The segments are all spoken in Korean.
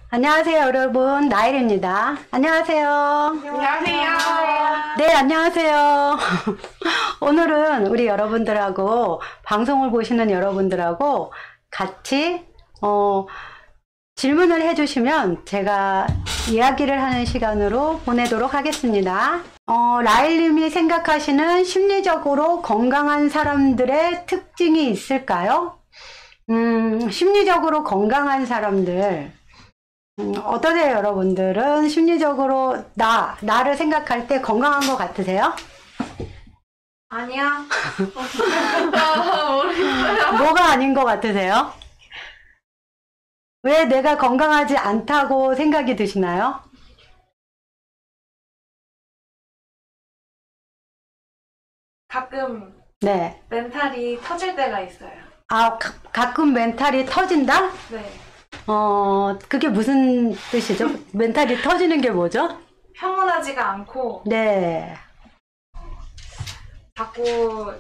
안녕하세요, 여러분. 나일입니다. 안녕하세요. 안녕하세요. 네, 안녕하세요. 오늘은 우리 여러분들하고, 방송을 보시는 여러분들하고 같이, 질문을 해주시면 제가 이야기를 하는 시간으로 보내도록 하겠습니다. 라일님이 생각하시는 심리적으로 건강한 사람들의 특징이 있을까요? 심리적으로 건강한 사람들. 어떠세요, 여러분들은? 심리적으로 나를 생각할 때 건강한 것 같으세요? 아니야. 모르겠어요. 뭐가 아닌 것 같으세요? 왜 내가 건강하지 않다고 생각이 드시나요? 가끔 네. 멘탈이 터질 때가 있어요. 아, 가끔 멘탈이 터진다? 네. 그게 무슨 뜻이죠? 멘탈이 터지는 게 뭐죠? 평온하지가 않고 네. 자꾸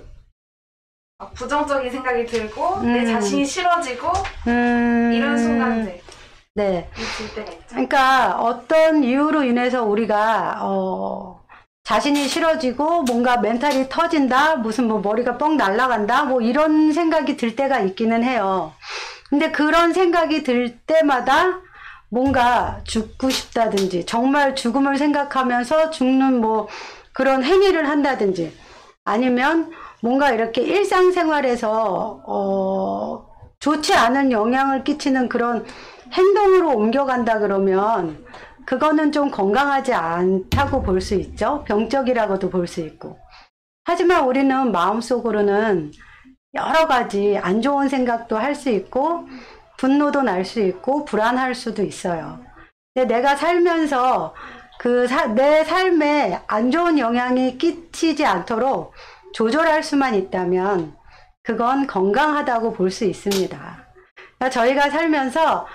막 부정적인 생각이 들고 내 자신이 싫어지고 이런 순간들이 네. 있을 때가 있죠. 그러니까 어떤 이유로 인해서 우리가 자신이 싫어지고 뭔가 멘탈이 터진다, 무슨 뭐 머리가 뻥 날아간다, 뭐 이런 생각이 들 때가 있기는 해요. 근데 그런 생각이 들 때마다 뭔가 죽고 싶다든지 정말 죽음을 생각하면서 죽는 뭐 그런 행위를 한다든지 아니면 뭔가 이렇게 일상생활에서 좋지 않은 영향을 끼치는 그런 행동으로 옮겨간다 그러면 그거는 좀 건강하지 않다고 볼 수 있죠. 병적이라고도 볼 수 있고. 하지만 우리는 마음속으로는 여러 가지 안 좋은 생각도 할 수 있고 분노도 날 수 있고 불안할 수도 있어요. 근데 내가 살면서 내 삶에 안 좋은 영향이 끼치지 않도록 조절할 수만 있다면 그건 건강하다고 볼 수 있습니다. 그러니까 저희가 살면서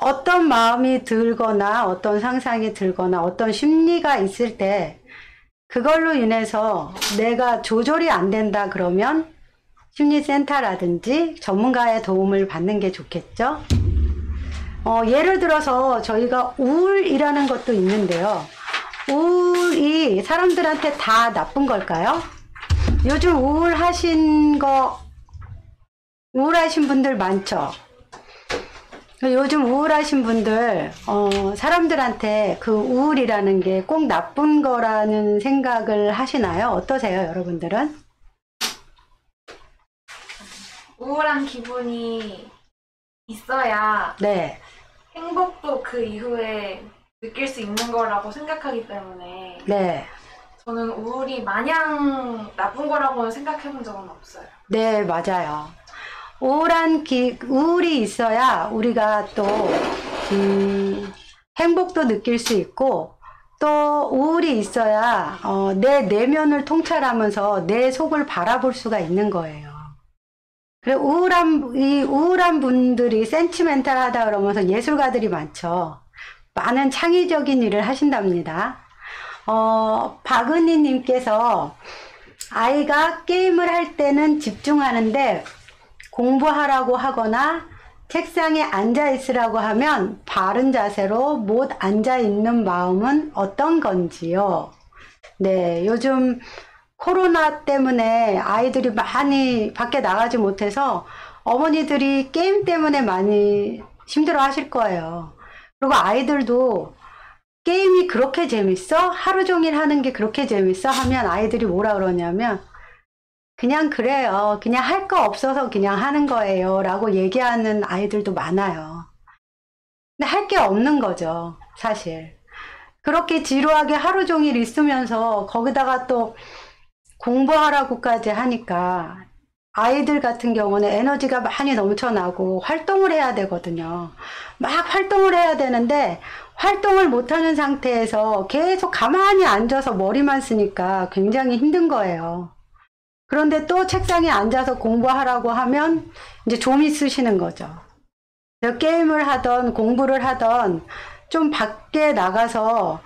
어떤 마음이 들거나 어떤 상상이 들거나 어떤 심리가 있을 때 그걸로 인해서 내가 조절이 안 된다 그러면 심리센터라든지 전문가의 도움을 받는 게 좋겠죠. 예를 들어서 저희가 우울이라는 것도 있는데요. 우울이 사람들한테 다 나쁜 걸까요? 요즘 우울하신 분들 많죠? 요즘 우울하신 분들, 사람들한테 그 우울이라는 게 꼭 나쁜 거라는 생각을 하시나요? 어떠세요, 여러분들은? 우울한 기분이 있어야 네. 행복도 그 이후에 느낄 수 있는 거라고 생각하기 때문에 네. 저는 우울이 마냥 나쁜 거라고는 생각해 본 적은 없어요. 네, 맞아요. 우울이 있어야 우리가 또, 행복도 느낄 수 있고, 또 우울이 있어야, 내 내면을 통찰하면서 내 속을 바라볼 수가 있는 거예요. 그래, 우울한 분들이 센티멘탈하다 그러면서 예술가들이 많죠. 많은 창의적인 일을 하신답니다. 박은희 님께서 아이가 게임을 할 때는 집중하는데 공부하라고 하거나 책상에 앉아 있으라고 하면 바른 자세로 못 앉아 있는 마음은 어떤 건지요? 네, 요즘 코로나 때문에 아이들이 많이 밖에 나가지 못해서 어머니들이 게임 때문에 많이 힘들어 하실 거예요. 그리고 아이들도 게임이 그렇게 재밌어? 하루 종일 하는 게 그렇게 재밌어? 하면 아이들이 뭐라 그러냐면 그냥 그래요. 그냥 할 거 없어서 그냥 하는 거예요. 라고 얘기하는 아이들도 많아요. 근데 할 게 없는 거죠, 사실. 그렇게 지루하게 하루 종일 있으면서 거기다가 또 공부하라고까지 하니까 아이들 같은 경우는 에너지가 많이 넘쳐나고 활동을 해야 되거든요. 막 활동을 해야 되는데 활동을 못하는 상태에서 계속 가만히 앉아서 머리만 쓰니까 굉장히 힘든 거예요. 그런데 또 책상에 앉아서 공부하라고 하면 이제 좀 있으시는 거죠. 게임을 하던 공부를 하던 좀 밖에 나가서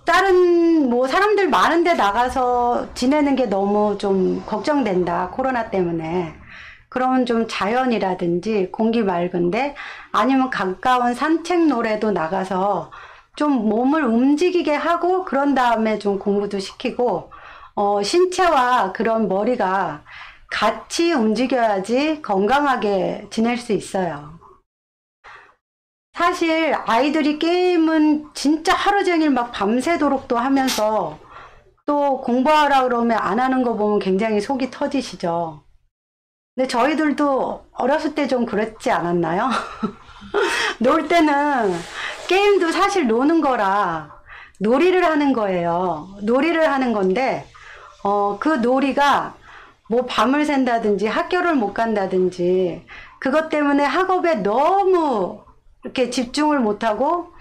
다른 뭐 사람들 많은데 나가서 지내는 게 너무 좀 걱정된다, 코로나 때문에. 그러면 좀 자연이라든지 공기 맑은데 아니면 가까운 산책로라도 나가서 좀 몸을 움직이게 하고 그런 다음에 좀 공부도 시키고 신체와 그런 머리가 같이 움직여야지 건강하게 지낼 수 있어요. 사실 아이들이 게임은 진짜 하루 종일 막 밤새도록도 하면서 또 공부하라 그러면 안 하는 거 보면 굉장히 속이 터지시죠. 근데 저희들도 어렸을 때 좀 그랬지 않았나요? 놀 때는 게임도 사실 노는 거라 놀이를 하는 거예요. 놀이를 하는 건데 그 놀이가 뭐 밤을 샌다든지 학교를 못 간다든지 그것 때문에 학업에 너무 이렇게 집중을 못하고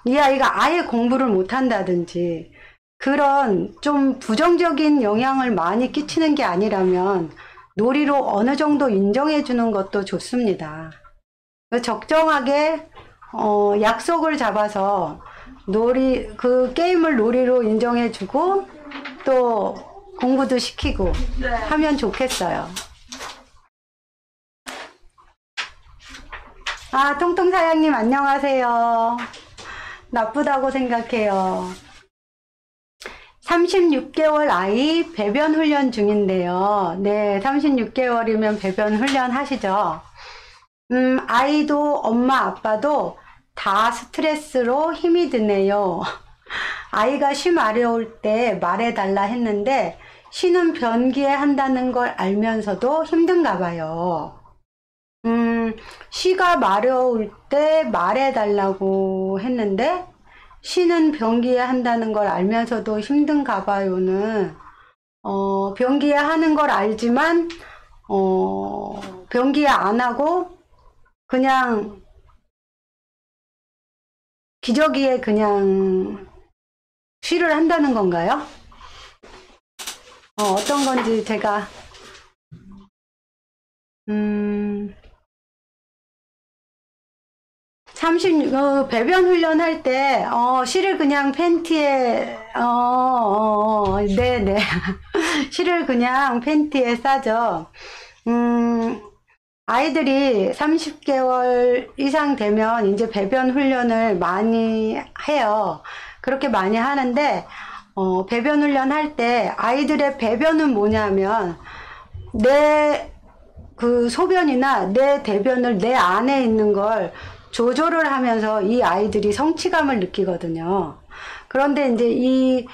이 아이가 아예 공부를 못한다든지 그런 좀 부정적인 영향을 많이 끼치는 게 아니라면 놀이로 어느 정도 인정해 주는 것도 좋습니다. 적정하게 약속을 잡아서 그 게임을 놀이로 인정해 주고 또 공부도 시키고 네. 하면 좋겠어요. 아, 통통사장님 안녕하세요. 나쁘다고 생각해요. 36개월 아이 배변 훈련 중인데요. 네, 36개월이면 배변 훈련 하시죠. 아이도 엄마 아빠도 다 스트레스로 힘이 드네요. 아이가 쉬 마려울 때 말해달라 했는데 쉬는 변기에 한다는 걸 알면서도 힘든가 봐요. 쉬가 마려울 때 말해달라고 했는데 쉬는 변기에 한다는 걸 알면서도 힘든가 봐요는 변기에 하는 걸 알지만 변기에 안 하고 그냥 기저귀에 그냥 쉬를 한다는 건가요? 어떤 건지 제가 배변 훈련 할 때 쉬를 그냥 팬티에 네네 쉬를 그냥 팬티에 싸죠. 아이들이 30개월 이상 되면 이제 배변 훈련을 많이 해요. 그렇게 많이 하는데 배변 훈련 할 때 아이들의 배변은 뭐냐면 내 그 소변이나 내 대변을 내 안에 있는 걸 조절을 하면서 이 아이들이 성취감을 느끼거든요. 그런데 이제 이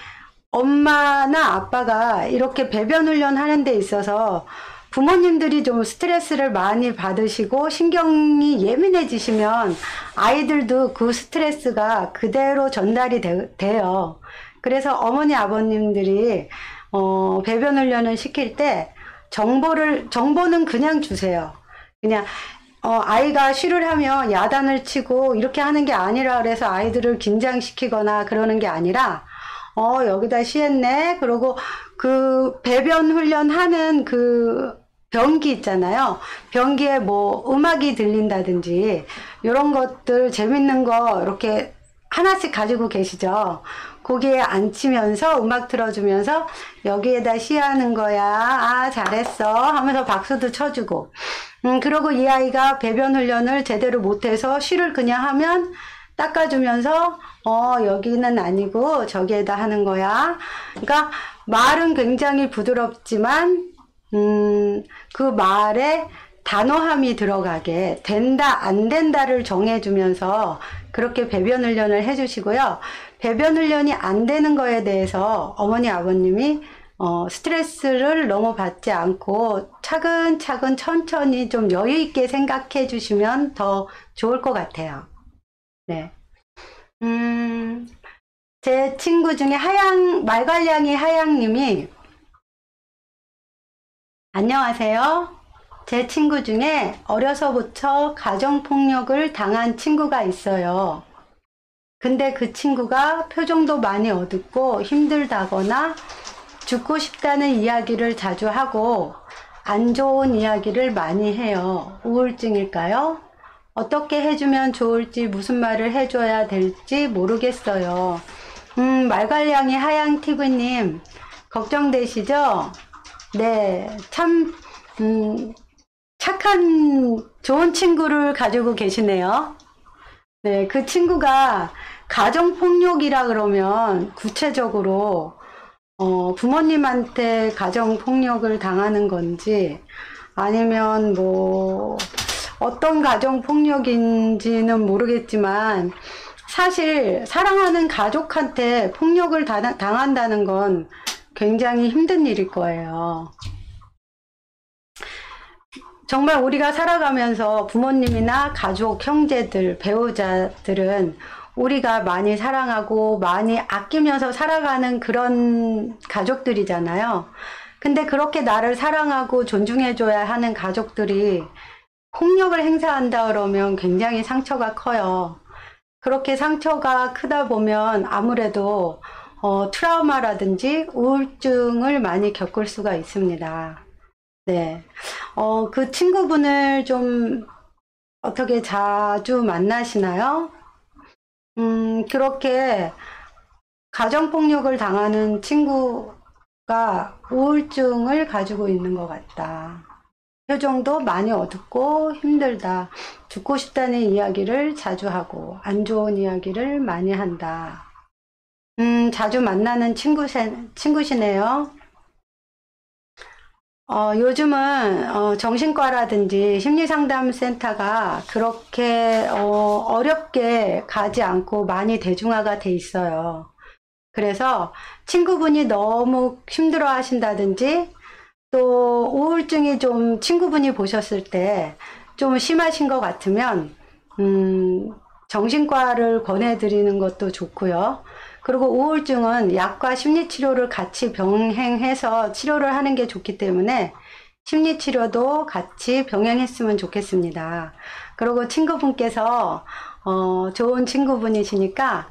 엄마나 아빠가 이렇게 배변 훈련 하는 데 있어서 부모님들이 좀 스트레스를 많이 받으시고 신경이 예민해지시면 아이들도 그 스트레스가 그대로 전달이 돼요. 그래서 어머니 아버님들이 배변 훈련을 시킬 때 정보는 그냥 주세요. 그냥 아이가 쉬를 하면 야단을 치고 이렇게 하는 게 아니라 그래서 아이들을 긴장시키거나 그러는 게 아니라 여기다 쉬했네. 그러고 그 배변 훈련하는 그 변기 있잖아요. 변기에 뭐 음악이 들린다든지 이런 것들 재밌는 거 이렇게 하나씩 가지고 계시죠. 거기에 앉히면서 음악 틀어주면서 여기에다 쉬하는 거야. 아 잘했어 하면서 박수도 쳐주고 그러고 이 아이가 배변 훈련을 제대로 못해서 쉬를 그냥 하면 닦아주면서 여기는 아니고 저기에다 하는 거야. 그러니까 말은 굉장히 부드럽지만 그 말에 단호함이 들어가게 된다 안 된다를 정해주면서 그렇게 배변 훈련을 해주시고요. 배변 훈련이 안 되는 거에 대해서 어머니 아버님이 스트레스를 너무 받지 않고 차근차근 천천히 좀 여유 있게 생각해 주시면 더 좋을 것 같아요. 네. 제 친구 중에 말괄량이 하양님이 안녕하세요. 제 친구 중에 어려서부터 가정폭력을 당한 친구가 있어요. 근데 그 친구가 표정도 많이 어둡고 힘들다거나 죽고 싶다는 이야기를 자주 하고 안 좋은 이야기를 많이 해요. 우울증일까요? 어떻게 해주면 좋을지 무슨 말을 해줘야 될지 모르겠어요. 말괄량이 하양TV님 걱정되시죠? 네, 참 착한 좋은 친구를 가지고 계시네요. 네, 그 친구가 가정폭력이라 그러면 구체적으로 부모님한테 가정폭력을 당하는 건지 아니면 뭐 어떤 가정폭력인지는 모르겠지만 사실 사랑하는 가족한테 폭력을 당한다는 건 굉장히 힘든 일일 거예요. 정말 우리가 살아가면서 부모님이나 가족, 형제들, 배우자들은 우리가 많이 사랑하고 많이 아끼면서 살아가는 그런 가족들이잖아요. 근데 그렇게 나를 사랑하고 존중해줘야 하는 가족들이 폭력을 행사한다 그러면 굉장히 상처가 커요. 그렇게 상처가 크다 보면 아무래도 트라우마라든지 우울증을 많이 겪을 수가 있습니다. 네. 그 친구분을 좀 어떻게 자주 만나시나요? 그렇게 가정폭력을 당하는 친구가 우울증을 가지고 있는 것 같다. 표정도 많이 어둡고 힘들다. 죽고 싶다는 이야기를 자주 하고 안 좋은 이야기를 많이 한다. 자주 만나는 친구시네요. 요즘은 정신과라든지 심리상담센터가 그렇게 어렵게 가지 않고 많이 대중화가 돼 있어요. 그래서 친구분이 너무 힘들어 하신다든지 또 우울증이 좀 친구분이 보셨을 때 좀 심하신 것 같으면 정신과를 권해드리는 것도 좋고요. 그리고 우울증은 약과 심리치료를 같이 병행해서 치료를 하는 게 좋기 때문에 심리치료도 같이 병행했으면 좋겠습니다. 그리고 친구분께서 좋은 친구분이시니까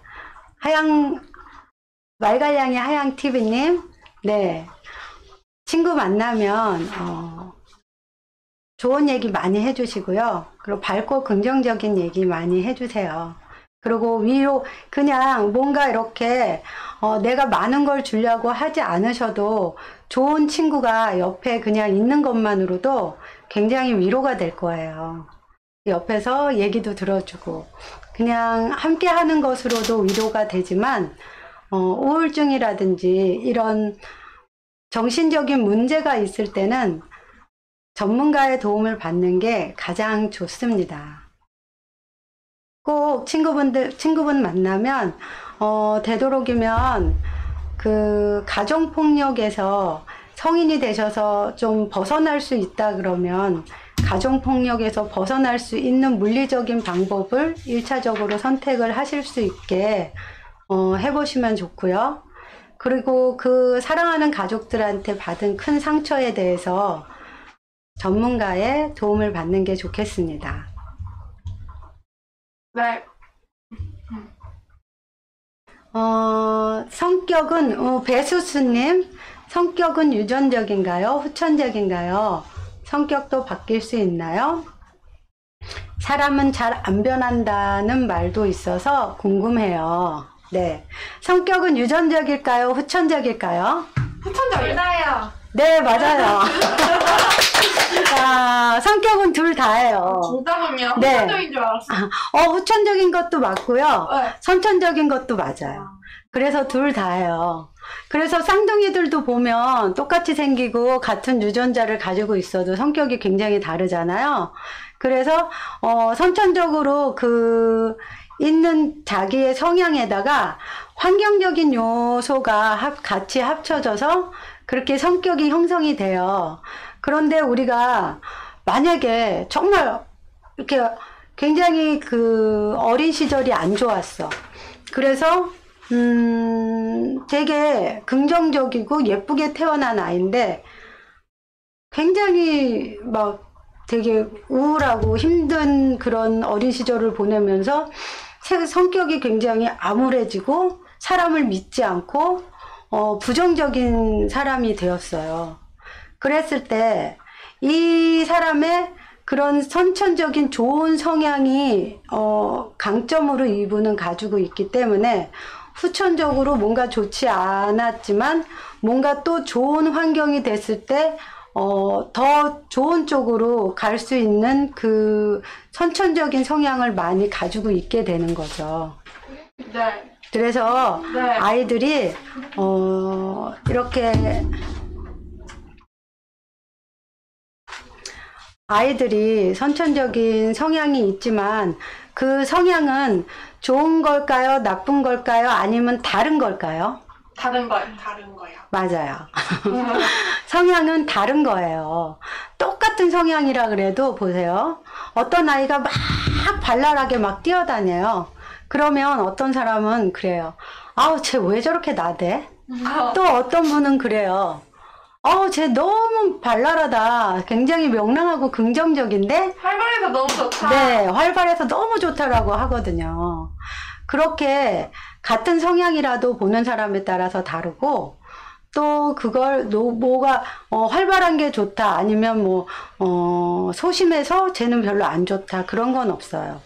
말갈량이 하양TV님, 네, 친구 만나면 좋은 얘기 많이 해주시고요. 그리고 밝고 긍정적인 얘기 많이 해주세요. 그리고 위로 그냥 뭔가 이렇게 내가 많은 걸 주려고 하지 않으셔도 좋은 친구가 옆에 그냥 있는 것만으로도 굉장히 위로가 될 거예요. 옆에서 얘기도 들어주고 그냥 함께 하는 것으로도 위로가 되지만 우울증이라든지 이런 정신적인 문제가 있을 때는 전문가의 도움을 받는 게 가장 좋습니다. 꼭 친구분 만나면 되도록이면 그 가정폭력에서 성인이 되셔서 좀 벗어날 수 있다 그러면 가정폭력에서 벗어날 수 있는 물리적인 방법을 1차적으로 선택을 하실 수 있게 해보시면 좋고요. 그리고 그 사랑하는 가족들한테 받은 큰 상처에 대해서 전문가의 도움을 받는 게 좋겠습니다. 네. 성격은 배수수님, 성격은 유전적인가요? 후천적인가요? 성격도 바뀔 수 있나요? 사람은 잘 안 변한다는 말도 있어서 궁금해요. 네, 성격은 유전적일까요? 후천적일까요? 후천적이다요. 네, 맞아요. 성격은 둘 다예요. 진짜군요. 네. 후천적인 줄 알았어요. 후천적인 것도 맞고요. 네. 선천적인 것도 맞아요. 그래서 둘 다예요. 그래서 쌍둥이들도 보면 똑같이 생기고 같은 유전자를 가지고 있어도 성격이 굉장히 다르잖아요. 그래서 선천적으로 있는 자기의 성향에다가 환경적인 요소가 같이 합쳐져서 그렇게 성격이 형성이 돼요. 그런데 우리가 만약에 정말 이렇게 굉장히 어린 시절이 안 좋았어. 그래서 되게 긍정적이고 예쁘게 태어난 아이인데 굉장히 막 되게 우울하고 힘든 그런 어린 시절을 보내면서 성격이 굉장히 암울해지고 사람을 믿지 않고 부정적인 사람이 되었어요. 그랬을 때 이 사람의 그런 선천적인 좋은 성향이 강점으로 이분은 가지고 있기 때문에 후천적으로 뭔가 좋지 않았지만 뭔가 또 좋은 환경이 됐을 때 더 좋은 쪽으로 갈 수 있는 그 선천적인 성향을 많이 가지고 있게 되는 거죠. 네. 그래서 네. 아이들이 이렇게 아이들이 선천적인 성향이 있지만 그 성향은 좋은 걸까요? 나쁜 걸까요? 아니면 다른 걸까요? 다른 거요. 다른 거요. 맞아요. 성향은 다른 거예요. 똑같은 성향이라 그래도 보세요. 어떤 아이가 막 발랄하게 막 뛰어다녀요. 그러면 어떤 사람은 그래요. 아우, 쟤 왜 저렇게 나대? 또 어떤 분은 그래요. 아우, 쟤 너무 발랄하다. 굉장히 명랑하고 긍정적인데? 활발해서 너무 좋다. 네, 활발해서 너무 좋다라고 하거든요. 그렇게 같은 성향이라도 보는 사람에 따라서 다르고, 또 그걸 뭐가 활발한 게 좋다 아니면 소심해서 쟤는 별로 안 좋다 그런 건 없어요.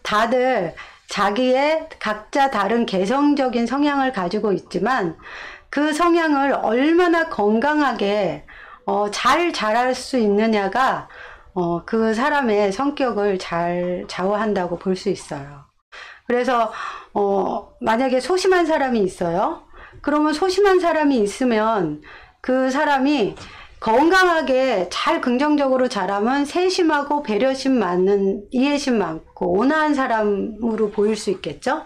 다들 자기의 각자 다른 개성적인 성향을 가지고 있지만 그 성향을 얼마나 건강하게 잘 자랄 수 있느냐가 그 사람의 성격을 잘 좌우한다고 볼 수 있어요. 그래서 만약에 소심한 사람이 있어요. 그러면 소심한 사람이 있으면 그 사람이 건강하게 잘 긍정적으로 자라면 세심하고 배려심 많은, 이해심 많고 온화한 사람으로 보일 수 있겠죠?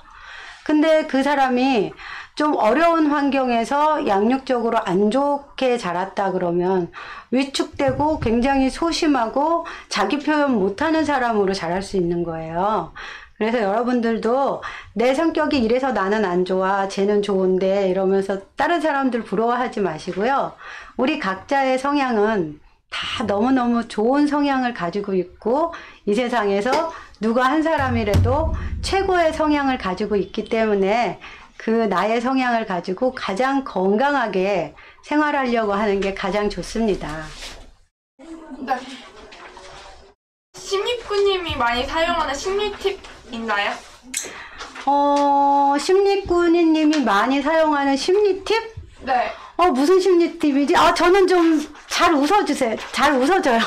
근데 그 사람이 좀 어려운 환경에서 양육적으로 안 좋게 자랐다 그러면 위축되고 굉장히 소심하고 자기 표현 못하는 사람으로 자랄 수 있는 거예요. 그래서 여러분들도 내 성격이 이래서 나는 안 좋아, 쟤는 좋은데 이러면서 다른 사람들 부러워하지 마시고요. 우리 각자의 성향은 다 너무너무 좋은 성향을 가지고 있고 이 세상에서 누가 한 사람이라도 최고의 성향을 가지고 있기 때문에 그 나의 성향을 가지고 가장 건강하게 생활하려고 하는 게 가장 좋습니다. 네. 심리꾼님이 많이 사용하는 심리 팁 있나요? 심리꾼이님이 많이 사용하는 심리 팁? 네. 무슨 심리 팁이지? 저는 좀 잘 웃어주세요. 잘 웃어줘요.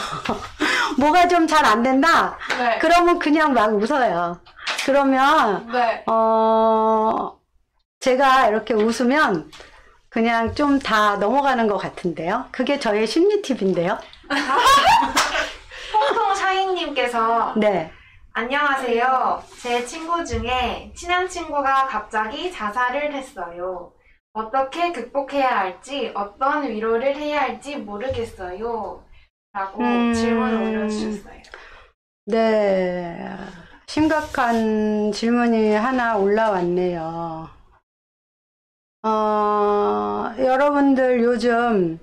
뭐가 좀 잘 안 된다? 네. 그러면 그냥 막 웃어요. 그러면, 네. 제가 이렇게 웃으면 그냥 좀 다 넘어가는 것 같은데요. 그게 저의 심리 팁인데요. 홍콩 샤이님께서 네. 안녕하세요. 제 친구 중에 친한 친구가 갑자기 자살을 했어요. 어떻게 극복해야 할지, 어떤 위로를 해야 할지 모르겠어요. 라고 질문을 올려주셨어요. 네. 심각한 질문이 하나 올라왔네요. 여러분들 요즘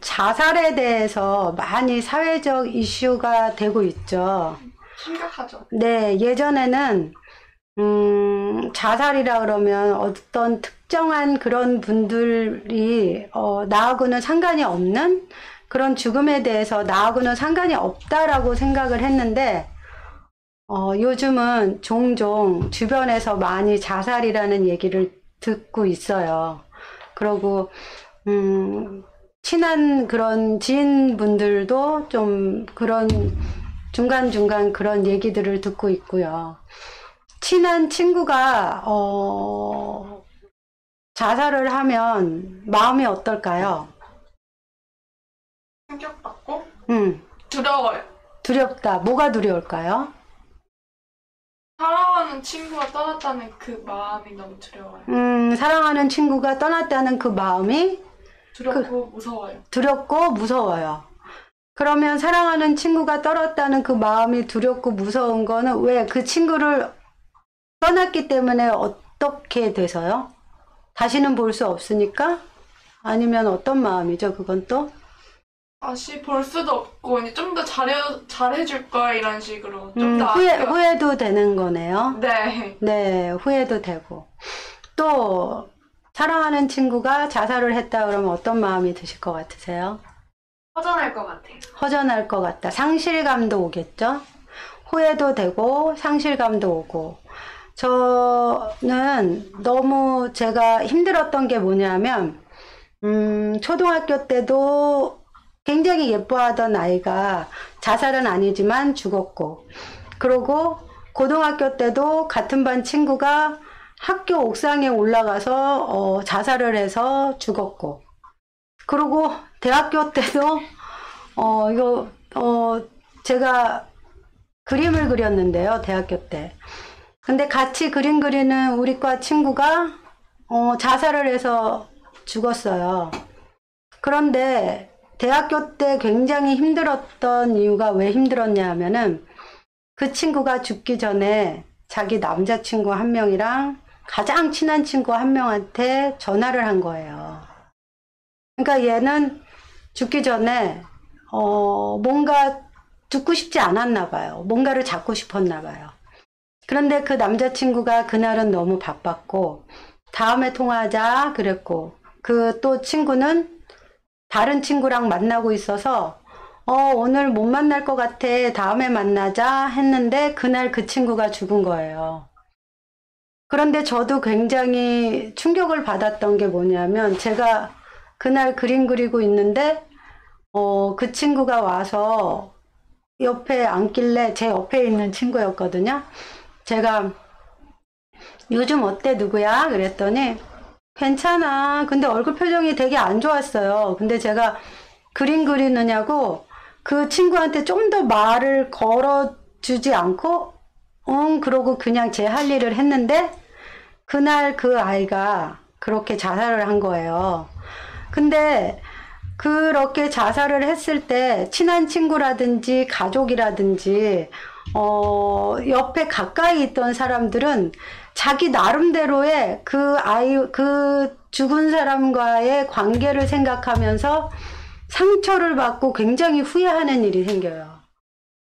자살에 대해서 많이 사회적 이슈가 되고 있죠. 심각하죠. 네, 예전에는 자살이라 그러면 어떤 특정한 그런 분들이 나하고는 상관이 없는 그런 죽음에 대해서 나하고는 상관이 없다라고 생각을 했는데 요즘은 종종 주변에서 많이 자살이라는 얘기를 듣고 있어요. 그리고 친한 그런 지인분들도 좀 그런 중간중간 그런 얘기들을 듣고 있고요. 친한 친구가 자살을 하면 마음이 어떨까요? 충격받고 두려워요. 두렵다. 뭐가 두려울까요? 사랑하는 친구가 떠났다는 그 마음이 너무 두려워요. 사랑하는 친구가 떠났다는 그 마음이 두렵고 무서워요. 두렵고 무서워요. 그러면 사랑하는 친구가 떠났다는 그 마음이 두렵고 무서운 거는 왜 그 친구를 떠났기 때문에 어떻게 돼서요? 다시는 볼 수 없으니까? 아니면 어떤 마음이죠, 그건 또? 다시 볼 수도 없고 이제 좀 더 잘해줄 거야 이런 식으로 좀 더 후회도 되는 거네요. 네. 네, 후회도 되고. 또 사랑하는 친구가 자살을 했다 그러면 어떤 마음이 드실 것 같으세요? 허전할 것 같아요. 허전할 것 같다. 상실감도 오겠죠? 후회도 되고 상실감도 오고. 저는 너무 제가 힘들었던 게 뭐냐면 초등학교 때도 굉장히 예뻐하던 아이가 자살은 아니지만 죽었고, 그리고 고등학교 때도 같은 반 친구가 학교 옥상에 올라가서 자살을 해서 죽었고, 그리고 대학교 때도 제가 그림을 그렸는데요, 대학교 때. 근데 같이 그림 그리는 우리 과 친구가 자살을 해서 죽었어요. 그런데 대학교 때 굉장히 힘들었던 이유가 왜 힘들었냐 하면은 그 친구가 죽기 전에 자기 남자친구 한 명이랑 가장 친한 친구 한 명한테 전화를 한 거예요. 그러니까 얘는 죽기 전에 뭔가 듣고 싶지 않았나 봐요. 뭔가를 잡고 싶었나 봐요. 그런데 그 남자친구가 그날은 너무 바빴고 다음에 통화하자 그랬고, 그 또 친구는 다른 친구랑 만나고 있어서 오늘 못 만날 것 같아, 다음에 만나자 했는데 그날 그 친구가 죽은 거예요. 그런데 저도 굉장히 충격을 받았던 게 뭐냐면, 제가 그날 그림 그리고 있는데 그 친구가 와서 옆에 앉길래, 제 옆에 있는 친구였거든요. 제가 요즘 어때 누구야? 그랬더니 괜찮아. 근데 얼굴 표정이 되게 안 좋았어요. 근데 제가 그림 그리느냐고 그 친구한테 좀 더 말을 걸어주지 않고 그러고 그냥 제 할 일을 했는데, 그날 그 아이가 그렇게 자살을 한 거예요. 근데 그렇게 자살을 했을 때 친한 친구라든지 가족이라든지 옆에 가까이 있던 사람들은 자기 나름대로의 그 죽은 사람과의 관계를 생각하면서 상처를 받고 굉장히 후회하는 일이 생겨요.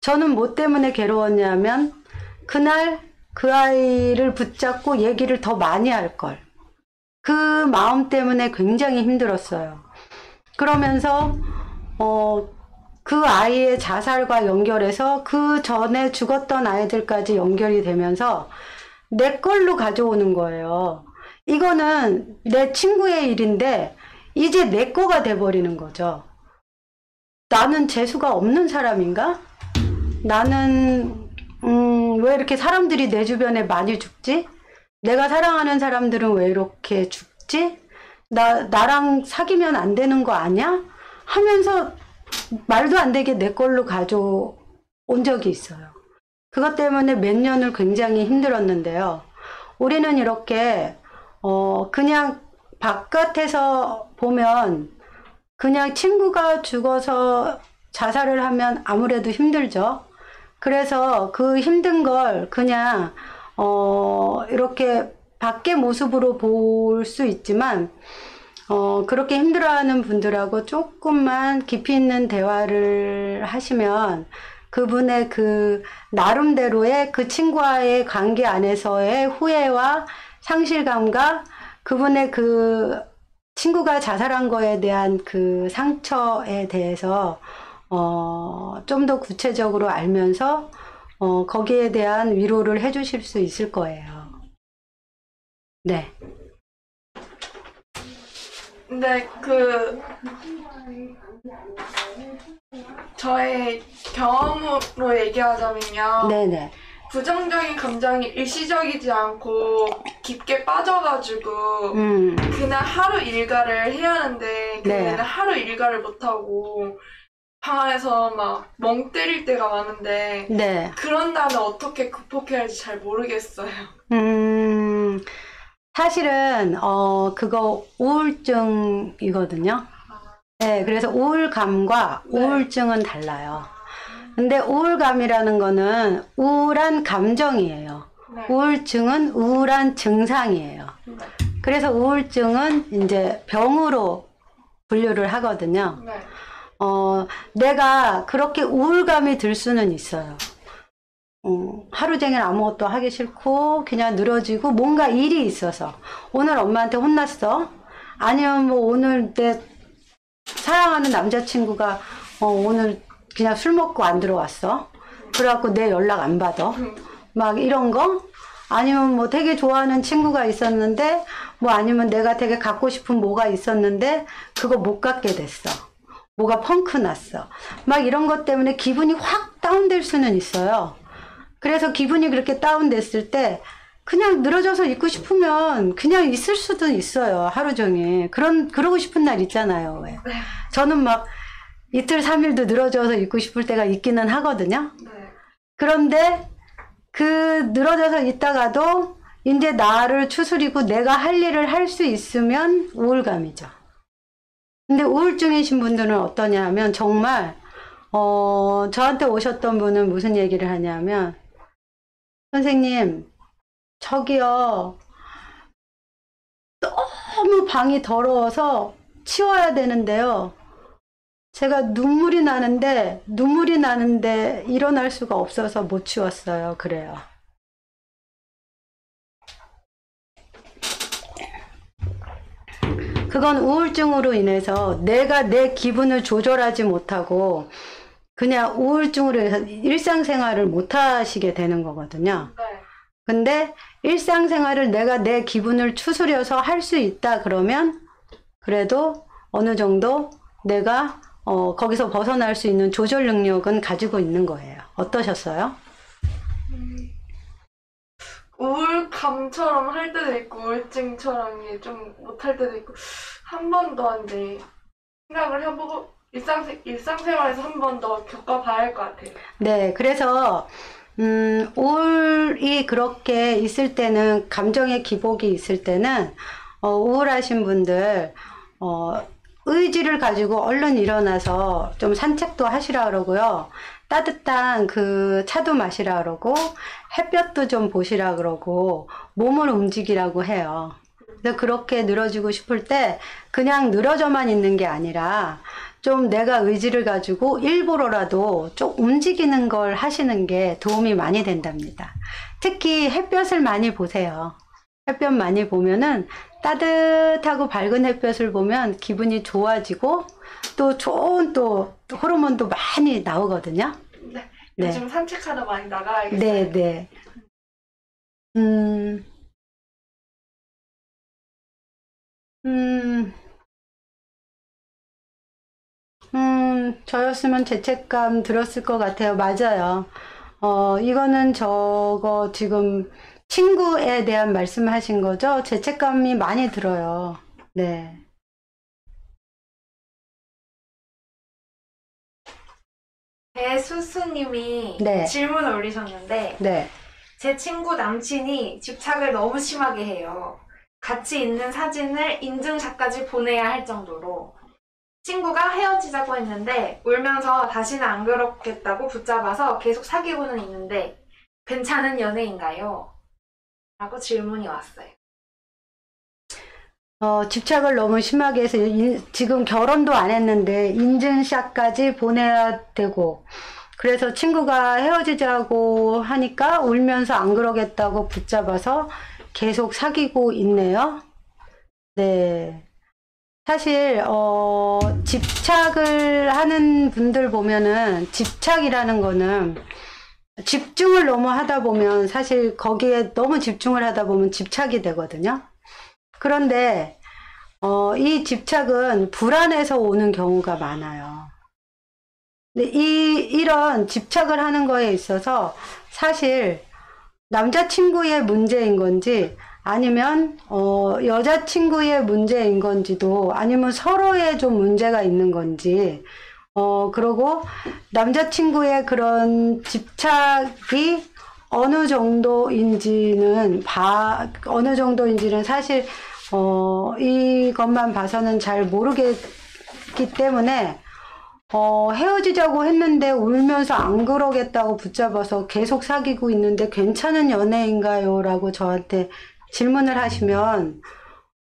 저는 뭐 때문에 괴로웠냐면 그날 그 아이를 붙잡고 얘기를 더 많이 할 걸. 그 마음 때문에 굉장히 힘들었어요. 그러면서 그 아이의 자살과 연결해서 그 전에 죽었던 아이들까지 연결이 되면서 내 걸로 가져오는 거예요. 이거는 내 친구의 일인데 이제 내 거가 돼버리는 거죠. 나는 재수가 없는 사람인가? 나는 왜 이렇게 사람들이 내 주변에 많이 죽지? 내가 사랑하는 사람들은 왜 이렇게 죽지? 나랑 사귀면 안 되는 거 아니야? 하면서 말도 안 되게 내 걸로 가져온 적이 있어요. 그것 때문에 몇 년을 굉장히 힘들었는데요. 우리는 이렇게 그냥 바깥에서 보면 그냥 친구가 죽어서 자살을 하면 아무래도 힘들죠. 그래서 그 힘든 걸 그냥 이렇게 밖의 모습으로 볼 수 있지만 그렇게 힘들어하는 분들하고 조금만 깊이 있는 대화를 하시면 그분의 그 나름대로의 그 친구와의 관계 안에서의 후회와 상실감과 그분의 그 친구가 자살한 거에 대한 그 상처에 대해서 좀 더 구체적으로 알면서 거기에 대한 위로를 해주실 수 있을 거예요. 네. 근데 저의 경험으로 얘기하자면요. 네네. 부정적인 감정이 일시적이지 않고 깊게 빠져가지고 그날 하루 일과를 해야 하는데 그날 하루 일과를 못하고 방 안에서 막 멍 때릴 때가 많은데 그런 다음에 어떻게 극복해야 할지 잘 모르겠어요. 사실은 그거 우울증이거든요. 네, 그래서 우울감과 우울증은 달라요. 근데 우울감이라는 거는 우울한 감정이에요. 우울증은 우울한 증상이에요. 그래서 우울증은 이제 병으로 분류를 하거든요. 내가 그렇게 우울감이 들 수는 있어요. 하루 종일 아무것도 하기 싫고 그냥 늘어지고 뭔가 일이 있어서 오늘 엄마한테 혼났어. 아니면 뭐 오늘 내 사랑하는 남자친구가 오늘 그냥 술 먹고 안 들어왔어. 그래갖고 내 연락 안 받아. 막 이런 거. 아니면 뭐 되게 좋아하는 친구가 있었는데, 뭐 아니면 내가 되게 갖고 싶은 뭐가 있었는데, 그거 못 갖게 됐어. 뭐가 펑크 났어. 막 이런 것 때문에 기분이 확 다운될 수는 있어요. 그래서 기분이 그렇게 다운됐을 때, 그냥 늘어져서 있고 싶으면 그냥 있을 수도 있어요. 하루 종일. 그러고 싶은 날 있잖아요. 왜. 네. 저는 막 이틀, 3일도 늘어져서 있고 싶을 때가 있기는 하거든요. 네. 그런데 그 늘어져서 있다가도 이제 나를 추스리고 내가 할 일을 할 수 있으면 우울감이죠. 근데 우울증이신 분들은 어떠냐 하면 정말 저한테 오셨던 분은 무슨 얘기를 하냐면, 선생님, 저기요, 너무 방이 더러워서 치워야 되는데요. 제가 눈물이 나는데 일어날 수가 없어서 못 치웠어요. 그래요. 그건 우울증으로 인해서 내가 내 기분을 조절하지 못하고 그냥 우울증으로 해서 일상생활을 못 하시게 되는 거거든요. 네. 근데 일상생활을 내가 내 기분을 추스려서 할 수 있다 그러면 그래도 어느 정도 내가 거기서 벗어날 수 있는 조절 능력은 가지고 있는 거예요. 어떠셨어요? 우울감처럼 할 때도 있고 우울증처럼 좀 못할 때도 있고, 한 번 더 이제 생각을 해보고 일상생활에서 한 번 더 겪어봐야 할 것 같아요. 네, 그래서 우울이 그렇게 있을 때는, 감정의 기복이 있을 때는 우울하신 분들 의지를 가지고 얼른 일어나서 좀 산책도 하시라 그러고요. 따뜻한 그 차도 마시라 그러고, 햇볕도 좀 보시라 그러고, 몸을 움직이라고 해요. 그래서 그렇게 늘어지고 싶을 때 그냥 늘어져만 있는 게 아니라 좀 내가 의지를 가지고 일부러라도 좀 움직이는 걸 하시는 게 도움이 많이 된답니다. 특히 햇볕을 많이 보세요. 햇볕 많이 보면은 따뜻하고 밝은 햇볕을 보면 기분이 좋아지고 또 좋은 또 호르몬도 많이 나오거든요. 네. 네. 요즘 산책하러 많이 나가야겠어요. 네, 네. 저였으면 죄책감 들었을 것 같아요. 맞아요. 이거는 저거 지금 친구에 대한 말씀하신 거죠? 죄책감이 많이 들어요. 네. 배수수님이 네. 질문을 올리셨는데, 네. 제 친구 남친이 집착을 너무 심하게 해요. 같이 있는 사진을 인증샷까지 보내야 할 정도로. 친구가 헤어지자고 했는데 울면서 다시는 안 그렇겠다고 붙잡아서 계속 사귀고는 있는데 괜찮은 연애인가요? 라고 질문이 왔어요. 집착을 너무 심하게 해서 지금 결혼도 안 했는데 인증샷까지 보내야 되고, 그래서 친구가 헤어지자고 하니까 울면서 안 그러겠다고 붙잡아서 계속 사귀고 있네요. 네. 사실 집착을 하는 분들 보면은, 집착이라는 거는 집중을 너무 하다 보면, 사실 거기에 너무 집중을 하다 보면 집착이 되거든요. 그런데 이 집착은 불안해서 오는 경우가 많아요. 근데 이런 집착을 하는 거에 있어서 사실 남자친구의 문제인 건지, 아니면 여자친구의 문제인 건지도, 아니면 서로의 좀 문제가 있는 건지, 그리고 남자친구의 그런 집착이 어느 정도인지는 사실 이것만 봐서는 잘 모르겠기 때문에, 헤어지자고 했는데 울면서 안 그러겠다고 붙잡아서 계속 사귀고 있는데 괜찮은 연애인가요? 라고 저한테 질문을 하시면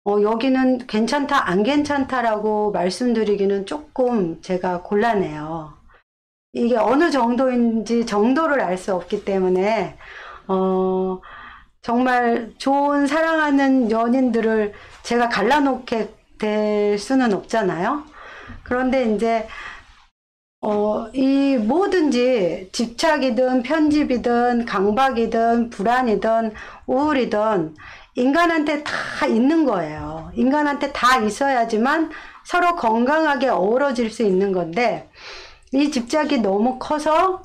여기는 괜찮다, 안 괜찮다라고 말씀드리기는 조금 제가 곤란해요. 이게 어느 정도인지 정도를 알 수 없기 때문에 정말 좋은 사랑하는 연인들을 제가 갈라놓게 될 수는 없잖아요. 그런데 이제 이 뭐든지 집착이든 편집이든 강박이든 불안이든 우울이든 인간한테 다 있는 거예요. 인간한테 다 있어야지만 서로 건강하게 어우러질 수 있는 건데 이 집착이 너무 커서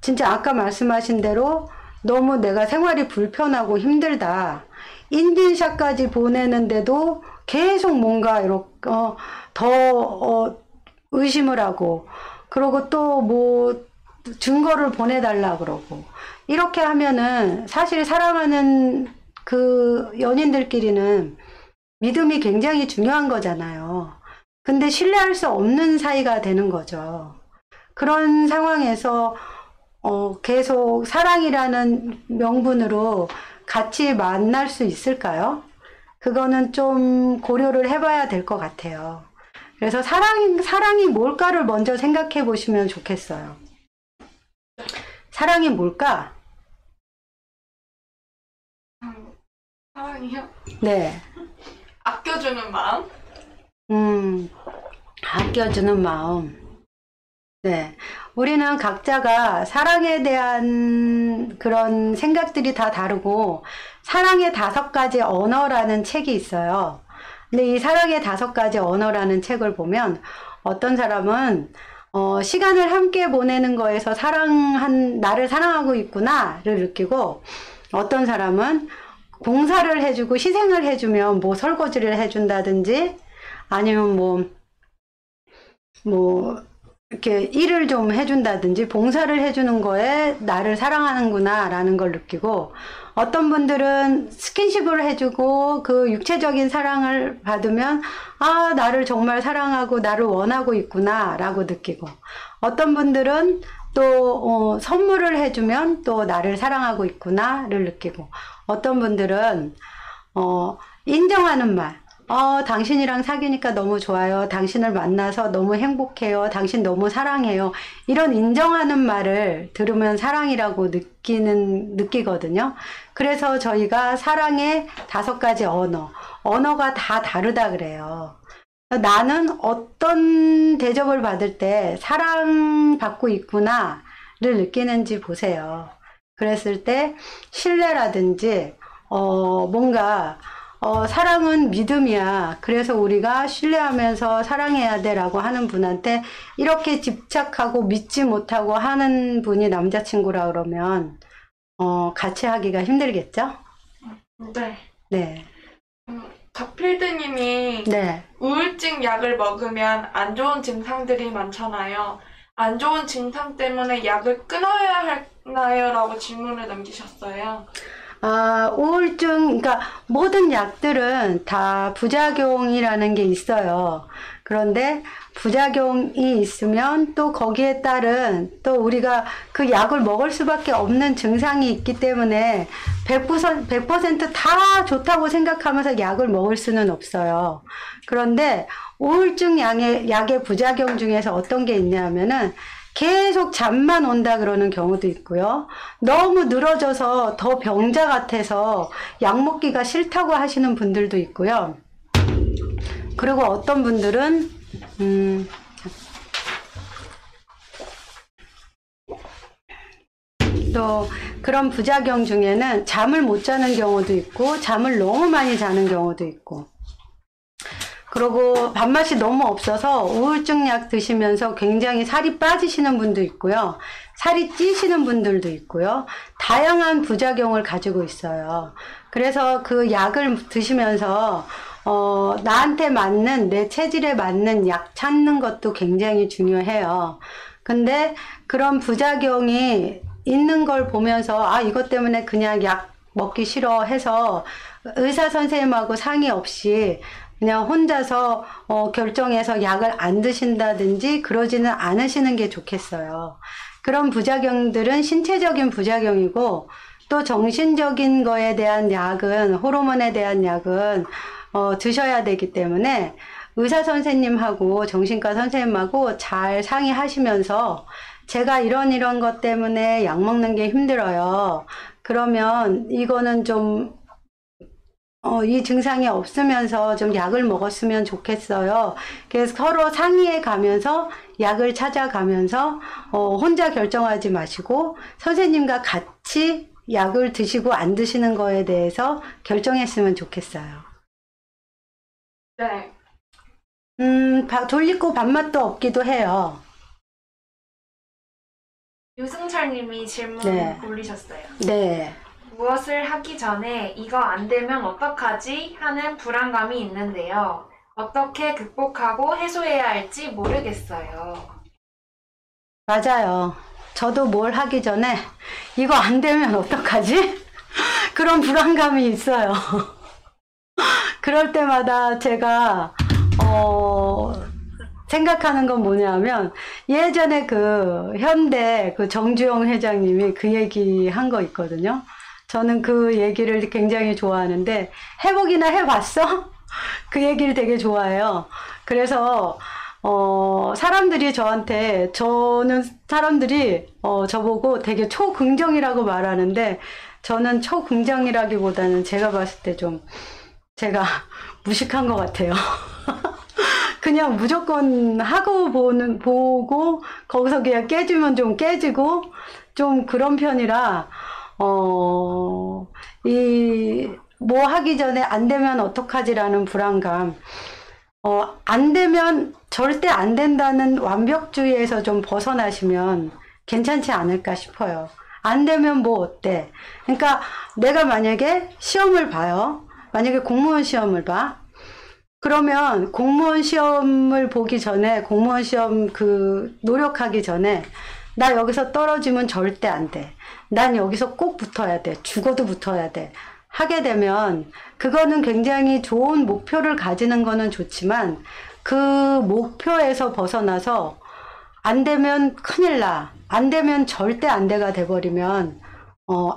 진짜 아까 말씀하신 대로 너무 내가 생활이 불편하고 힘들다. 인증샷까지 보내는데도 계속 뭔가 이렇게 더 의심을 하고 그러고 또 뭐 증거를 보내달라 그러고 이렇게 하면은 사실 사랑하는 그 연인들끼리는 믿음이 굉장히 중요한 거잖아요. 근데 신뢰할 수 없는 사이가 되는 거죠. 그런 상황에서 계속 사랑이라는 명분으로 같이 만날 수 있을까요? 그거는 좀 고려를 해봐야 될 것 같아요. 그래서 사랑이 뭘까를 먼저 생각해 보시면 좋겠어요. 사랑이 뭘까? 사랑이요? 네. 아껴주는 마음? 아껴주는 마음. 네. 우리는 각자가 사랑에 대한 그런 생각들이 다 다르고, 사랑의 5가지 언어라는 책이 있어요. 근데 이 사랑의 5가지 언어라는 책을 보면, 어떤 사람은, 시간을 함께 보내는 거에서 나를 사랑하고 있구나를 느끼고, 어떤 사람은 봉사를 해주고 희생을 해주면 뭐 설거지를 해준다든지, 아니면 이렇게 일을 좀 해준다든지 봉사를 해주는 거에 나를 사랑하는구나 라는 걸 느끼고, 어떤 분들은 스킨십을 해주고 그 육체적인 사랑을 받으면 나를 정말 사랑하고 나를 원하고 있구나 라고 느끼고, 어떤 분들은 또 선물을 해주면 또 나를 사랑하고 있구나를 느끼고, 어떤 분들은 인정하는 말, 당신이랑 사귀니까 너무 좋아요. 당신을 만나서 너무 행복해요. 당신 너무 사랑해요. 이런 인정하는 말을 들으면 사랑이라고 느끼거든요. 그래서 저희가 사랑의 5가지 언어가 다 다르다 그래요. 나는 어떤 대접을 받을 때 사랑받고 있구나를 느끼는지 보세요. 그랬을 때 신뢰라든지 뭔가 사랑은 믿음이야. 그래서 우리가 신뢰하면서 사랑해야 돼 라고 하는 분한테 이렇게 집착하고 믿지 못하고 하는 분이 남자친구라 그러면 같이 하기가 힘들겠죠? 네. 네. 가필드님이 네. 우울증 약을 먹으면 안 좋은 증상들이 많잖아요. 안 좋은 증상 때문에 약을 끊어야 하나요? 라고 질문을 남기셨어요. 우울증, 그러니까 모든 약들은 다 부작용이라는 게 있어요. 그런데 부작용이 있으면 또 거기에 따른 또 우리가 그 약을 먹을 수밖에 없는 증상이 있기 때문에 100% 다 좋다고 생각하면서 약을 먹을 수는 없어요. 그런데 우울증 약의 부작용 중에서 어떤 게 있냐면은 계속 잠만 온다 그러는 경우도 있고요. 너무 늘어져서 더 병자 같아서 약 먹기가 싫다고 하시는 분들도 있고요. 그리고 어떤 분들은 또 그런 부작용 중에는 잠을 못 자는 경우도 있고, 잠을 너무 많이 자는 경우도 있고, 그리고 밥맛이 너무 없어서 우울증 약 드시면서 굉장히 살이 빠지시는 분도 있고요. 살이 찌시는 분들도 있고요. 다양한 부작용을 가지고 있어요. 그래서 그 약을 드시면서 나한테 맞는, 내 체질에 맞는 약 찾는 것도 굉장히 중요해요. 근데 그런 부작용이 있는 걸 보면서 이것 때문에 그냥 약 먹기 싫어 해서 의사 선생님하고 상의 없이 그냥 혼자서 결정해서 약을 안 드신다든지 그러지는 않으시는 게 좋겠어요. 그런 부작용들은 신체적인 부작용이고, 또 정신적인 거에 대한 약은, 호르몬에 대한 약은 드셔야 되기 때문에 의사 선생님하고 정신과 선생님하고 잘 상의하시면서, 제가 이런 것 때문에 약 먹는 게 힘들어요. 그러면 이거는 좀 이 증상이 없으면서 좀 약을 먹었으면 좋겠어요. 그래서 서로 상의해 가면서 약을 찾아가면서 혼자 결정하지 마시고 선생님과 같이 약을 드시고 안 드시는 거에 대해서 결정했으면 좋겠어요. 네. 졸리고 밥맛도 없기도 해요. 유승철 님이 질문 네. 올리셨어요. 네. 무엇을 하기 전에 이거 안 되면 어떡하지 하는 불안감이 있는데요. 어떻게 극복하고 해소해야 할지 모르겠어요. 맞아요. 저도 뭘 하기 전에 이거 안 되면 어떡하지? 그런 불안감이 있어요. 그럴 때마다 제가 생각하는 건 뭐냐면 예전에 그 현대 그 정주영 회장님이 그 얘기 한 거 있거든요. 저는 그 얘기를 굉장히 좋아하는데 해보기나 해봤어? 그 얘기를 되게 좋아해요. 그래서 사람들이 저한테 사람들이 저보고 되게 초긍정이라고 말하는데 저는 초긍정이라기보다는 제가 봤을 때 좀 제가 무식한 것 같아요. 그냥 무조건 하고 보고 거기서 그냥 깨지면 좀 깨지고 좀 그런 편이라 뭐 하기 전에 안 되면 어떡하지라는 불안감, 안 되면 절대 안 된다는 완벽주의에서 좀 벗어나시면 괜찮지 않을까 싶어요. 안 되면 뭐 어때? 그러니까 내가 만약에 시험을 봐요. 만약에 공무원 시험을 봐. 그러면 공무원 시험을 보기 전에, 공무원 시험 노력하기 전에, 나 여기서 떨어지면 절대 안 돼. 난 여기서 꼭 붙어야 돼. 죽어도 붙어야 돼. 하게 되면, 그거는 굉장히 좋은 목표를 가지는 거는 좋지만, 그 목표에서 벗어나서, 안 되면 큰일 나. 안 되면 절대 안 돼가 돼버리면,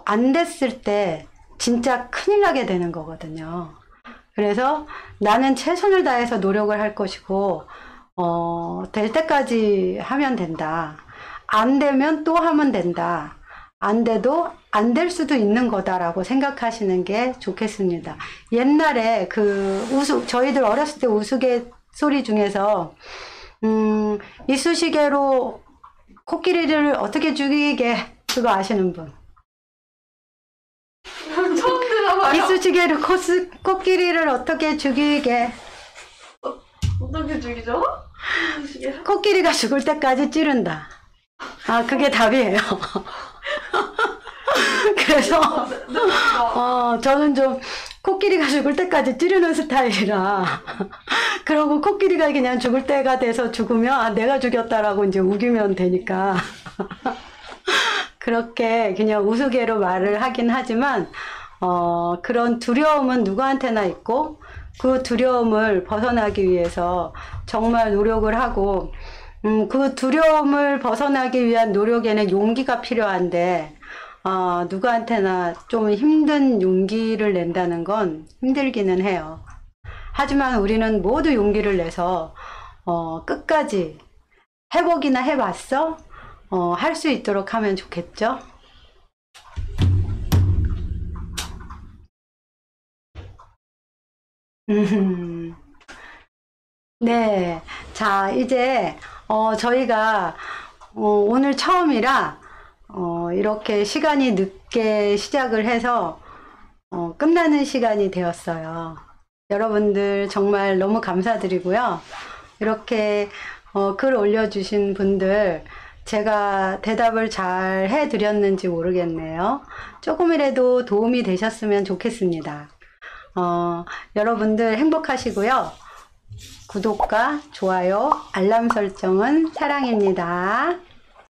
안 됐을 때, 진짜 큰일 나게 되는 거거든요. 그래서 나는 최선을 다해서 노력을 할 것이고, 될 때까지 하면 된다. 안 되면 또 하면 된다. 안 돼도 안 될 수도 있는 거다라고 생각하시는 게 좋겠습니다. 옛날에 저희들 어렸을 때 우스갯소리 중에서, 이쑤시개로 코끼리를 어떻게 죽이게, 그거 아시는 분? 처음 들어봐요. 이쑤시개로 코끼리를 어떻게 죽이게. 어떻게 죽이죠? 코끼리가 죽을 때까지 찌른다. 그게 답이에요. 그래서 저는 좀 코끼리가 죽을 때까지 찌르는 스타일이라 그러고 코끼리가 그냥 죽을 때가 돼서 죽으면 내가 죽였다라고 이제 우기면 되니까 그렇게 그냥 우스개로 말을 하긴 하지만 그런 두려움은 누구한테나 있고 그 두려움을 벗어나기 위해서 정말 노력을 하고 그 두려움을 벗어나기 위한 노력에는 용기가 필요한데 누구한테나 좀 힘든 용기를 낸다는 건 힘들기는 해요. 하지만 우리는 모두 용기를 내서 끝까지 해보기나 해봤어? 할 수 있도록 하면 좋겠죠? 네. 자, 이제, 저희가, 오늘 처음이라, 이렇게 시간이 늦게 시작을 해서, 끝나는 시간이 되었어요. 여러분들 정말 너무 감사드리고요. 이렇게, 글 올려주신 분들, 제가 대답을 잘 해드렸는지 모르겠네요. 조금이라도 도움이 되셨으면 좋겠습니다. 여러분들 행복하시고요. 구독과 좋아요, 알람 설정은 사랑입니다.